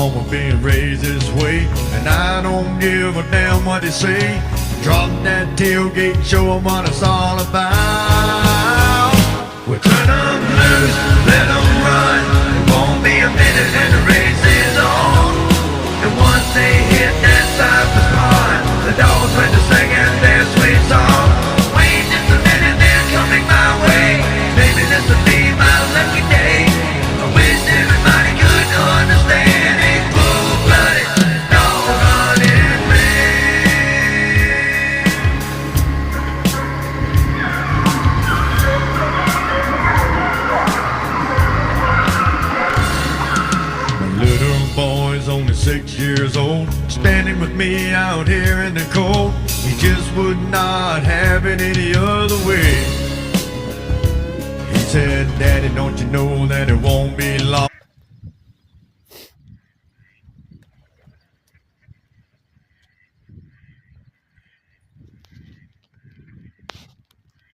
on with being raised this way, and I don't give a damn what they say. Drop that tailgate, show 'em what it's all about. We'll turn 'em loose, let 'em run. It won't be a minute and the race is on. And once they hit that surface pond, the dogs went to singing their sweet song. Wait just a minute, they're coming my way. Maybe this will be my lucky day. I wish everybody could understand a full-blooded dog-hunted man. My little boy's only 6 years old, standing with me out here in the cold. He just would not have it any other way. He said, "Daddy, don't you know that it won't be long